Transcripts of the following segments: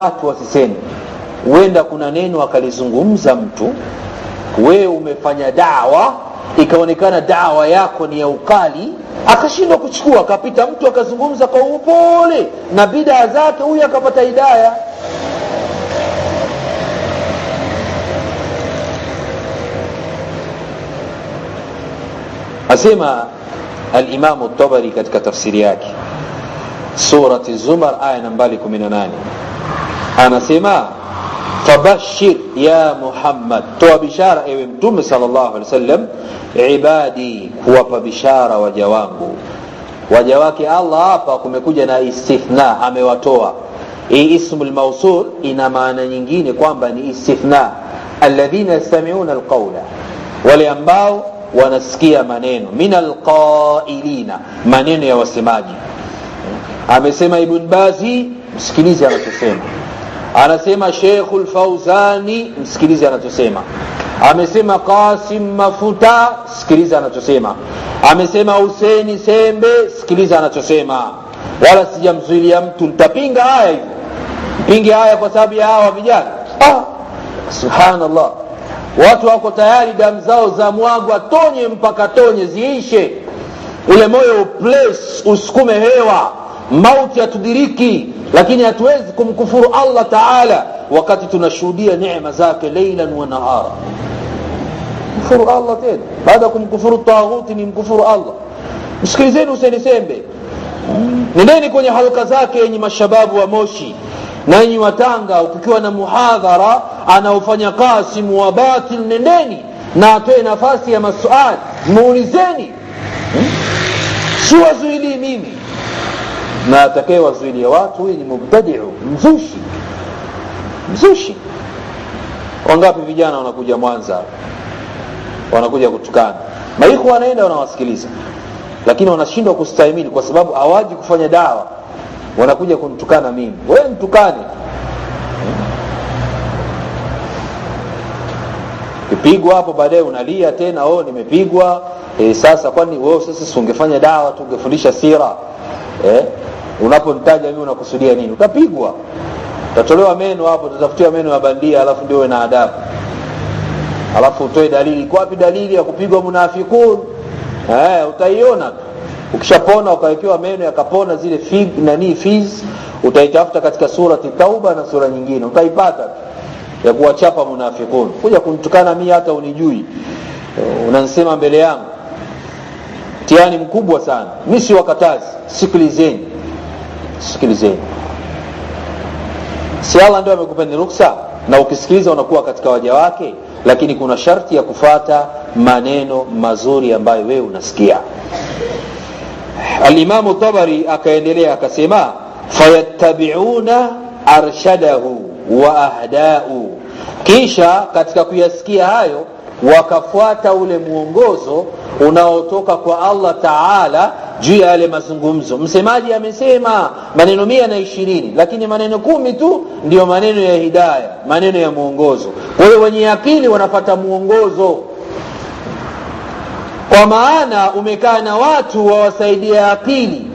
watu wasiseme. Huenda kuna neno akalizungumza mtu, wewe umefanya dawa, ikaonekana dawa yako ni ya ukali, akashindwa kuchukua, akapita mtu akazungumza kwa upole na bid'a zake, huyu akapata hidayah. Asema al-Imam at-Tabari katika tafsiri yake surati Zumar aya nambari 18, anasema fabashir ya Muhammad, toa bishara ewe mtume sallallahu alaihi wasallam, ibadi, kuwapa bishara waja wangu. Waja wake Allah hapa kumekuja na istithna, amewatoa. Hii ismul mausul ina maana nyingine kwamba ni istithna, alladhina yastami'una alqawla, wale ambao wanasikia maneno, minal qailina, maneno ya wasemaji. Amesema Ibn Bazi, msikilize anachosema. Anasema Sheikhul Fawzani, msikilize anachosema. Amesema Qasim Mafuta, sikiliza anachosema. Amesema Hussein Sembe, sikiliza anachosema. Wala sijamzuilia mtu, nitapinga haya hivi, mpinge haya kwa sababu ya hawa vijana. Subhanallah, watu wako tayari damu zao za mwagwa tonye mpaka tonye ziishe, ule moyo place usukume hewa, mauti atudiriki, lakini hatuwezi kumkufuru Allah Taala wakati tunashuhudia neema zake leilan wa nahara. Mkufuru Allah tena baada kumkufuru taghuti ni mkufuru Allah. Msikilizeni Hussein Sembe, nendeni kwenye halka zake yenye mashababu wa Moshi na yenye Watanga, ukiwa na muhadhara anaofanya Qasim wa batil, nendeni na atoe nafasi ya maswali, muulizeni, si wazuili mimi. Na atakaye wazuilia watu, huyu ni mubtadi'u, mzushi. Wangapi vijana wanakuja Mwanza, wanakuja kutukana, maiko wanaenda wanawasikiliza, lakini wanashindwa kustahimili kwa sababu hawaji kufanya dawa, wanakuja kunitukana mimi. Wewe mtukane, kipigwa hapo baadaye unalia tena, nimepigwa. Sasa kwani wewe sasa si ungefanya dawa tu, ungefundisha sira? Unaponitaja mimi unakusudia nini? Utapigwa, utatolewa meno hapo, utatafutia meno ya bandia, alafu ndio uwe na adabu, alafu utoe dalili. Kwa wapi dalili ya kupigwa munafikun? Utaiona tu. Ukishapona ukawekewa meno yakapona zile fiz, utaitafuta katika surati Tauba na sura nyingine, utaipata tu ya kuwachapa munafikun. Kuja kunitukana mimi hata unijui, unanisema mbele yangu, mtihani mkubwa sana. Mimi si wakatazi, sikilizeni. Si Allah ndio amekupeni ruksa, na ukisikiliza unakuwa katika waja wake, lakini kuna sharti ya kufata maneno mazuri ambayo wewe unasikia. Al-Imam Tabari akaendelea akasema fayattabi'una arshadahu wa ahda'u, kisha katika kuyasikia hayo wakafuata ule muongozo unaotoka kwa Allah Taala juu ya yale mazungumzo. Msemaji amesema maneno 120, lakini maneno 10 tu ndio maneno ya hidayah, maneno ya muongozo. Kwa hiyo wenye akili wanafuata muongozo, kwa maana umekaa na watu wawasaidia akili.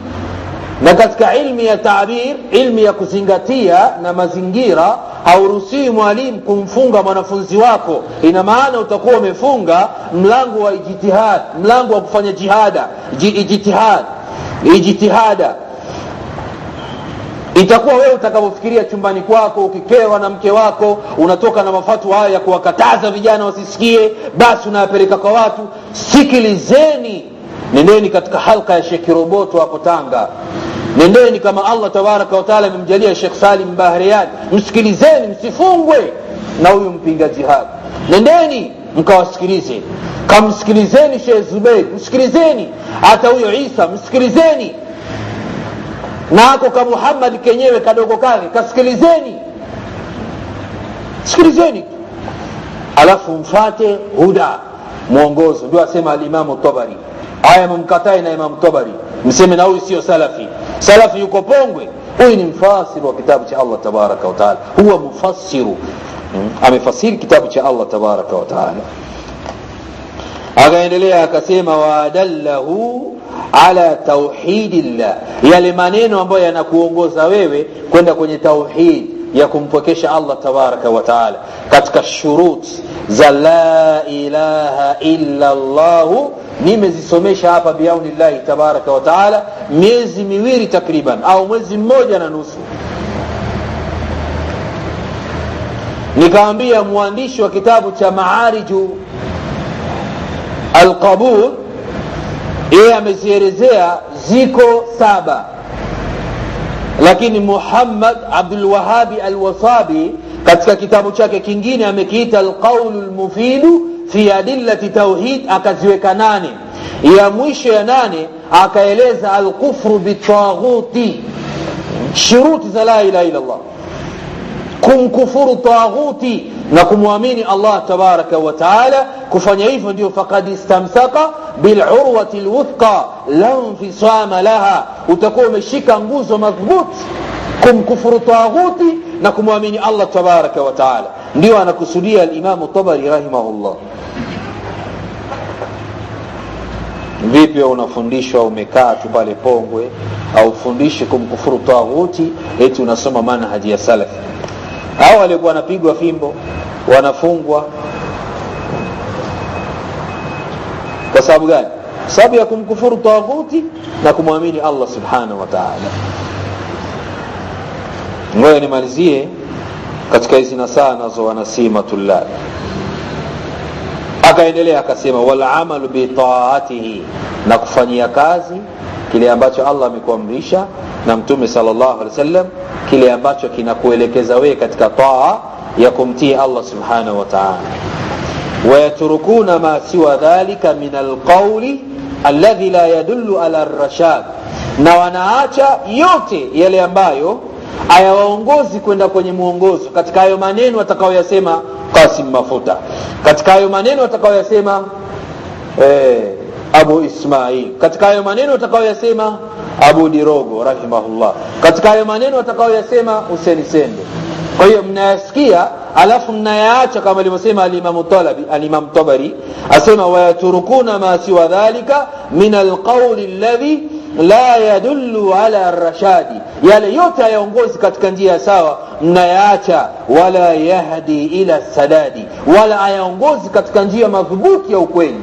Na katika ilmu ya ta'bir, ilmu ya kuzingatia na mazingira, hauruhusiwi mwalimu kumfunga mwanafunzi wako. Ina maana utakuwa umefunga mlango wa ijtihad, mlango wa kufanya ijtihada. Itakuwa wewe utakapofikiria chumbani kwako, ukikewa na mke wako, unatoka na mafatwa haya ya kuwakataza vijana wasisikie, basi unayapeleka kwa watu. Sikilizeni, nendeni katika halka ya Sheikh Roboto hapo Tanga, nendeni kama Allah tabaraka wa taala amemjalia Sheikh Salim Bahrian, msikilizeni, msifungwe na huyu mpinga jihad. Nendeni mkawasikilize, kamsikilizeni Sheikh Zubair, msikilizeni hata huyo Isa, msikilizeni na ako ka Muhammad kenyewe kadogo kale, kasikilizeni, sikilizeni, alafu mfate huda, muongozo. Ndio asema al-Imam Tabari. Haya mumkatai na Imam Tabari, mseme na huyu sio salafi. Salafi yuko Pongwe, huyu ni mfasiri wa kitabu cha Allah tabaraka wa taala, huwa mufassiru, amefasiri kitabu cha Allah tabaraka wa taala. Akaendelea akasema wadallahu ala tauhidillah, yale maneno ambayo yanakuongoza wewe kwenda kwenye tauhid, ya kumpwekesha Allah tabaraka wa taala katika shurut za la ilaha illa Allah nimezisomesha hapa biaunillahi tabaraka wa taala miezi miwili takriban au mwezi mmoja na nusu. Nikaambia mwandishi wa kitabu cha Maariju Al-Qabul, yeye amezielezea ziko 7, lakini Muhammad Abdul Wahhabi Al-Wasabi katika kitabu chake kingine amekiita Al-Qawlul Mufidu fi adillati tauhid, akaziweka 8. Ya mwisho ya 8 akaeleza al-kufru bitaghuti, shuruti za la ilaha illa Allah, kumkufuru taghuti na kumwamini Allah tabaraka wa taala. Kufanya hivyo ndio faqad istamsaka bil urwati alwuthqa la infisama laha, utakuwa umeshika nguzo madhubuti kumkufuru taghuti na kumwamini Allah tabaraka wa taala. Ndio anakusudia al-Imam Tabari rahimahullah. Vipi unafundishwa umekaa tu pale Pongwe au fundishi kumkufuru taghuti eti unasoma manhaji ya salafi? Hao walikuwa wanapigwa fimbo, wanafungwa kwa sababu gani? Sababu ya kumkufuru taghuti na kumwamini Allah subhanahu wa ta'ala. Ngoja nimalizie katika hizi nasaha nazo wanasimatullah. Akaendelea akasema wal amalu bi ta'atihi, na kufanyia kazi kile ambacho Allah amekuamrisha na Mtume sallallahu alaihi wasallam, kile ambacho kinakuelekeza wewe katika taa ya kumtii Allah subhanahu wa ta'ala. Wa yatrukuna ma siwa dhalika min alqawli alladhi la yadullu ala ar-rashad, na wanaacha yote yale ambayo hayawaongozi kwenda kwenye muongozo. Katika hayo maneno atakayoyasema Qasim Mafuta, katika hayo maneno atakayoyasema Abu Ismail, katika hayo maneno atakayoyasema Abu Dirogo rahimahullah, katika hayo maneno atakayoyasema Hussein Sende. Kwa hiyo mnayasikia alafu mnayaacha, kama alivyosema al-Imam Tabari asema wa yatrukuna ma siwa dhalika min alqawli alladhi la yadullu ala ar-rashadi, yale yote hayaongozi katika njia sawa mnayaacha. Wala yahdi ila sadadi, wala hayaongozi katika njia madhubuti ya ukweli.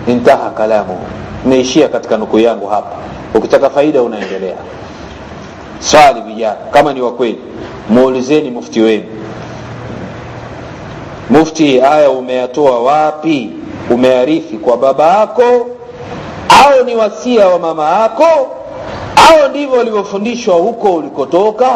Intaha kalamu. Nimeishia katika nukuu yangu hapa, ukitaka faida unaendelea. Swali vijana, kama ni wa kweli muulizeni mufti wenu, mufti, aya umeyatoa wapi? Umearifi kwa baba yako au ni wasia wa mama yako au ndivyo ulivyofundishwa huko ulikotoka?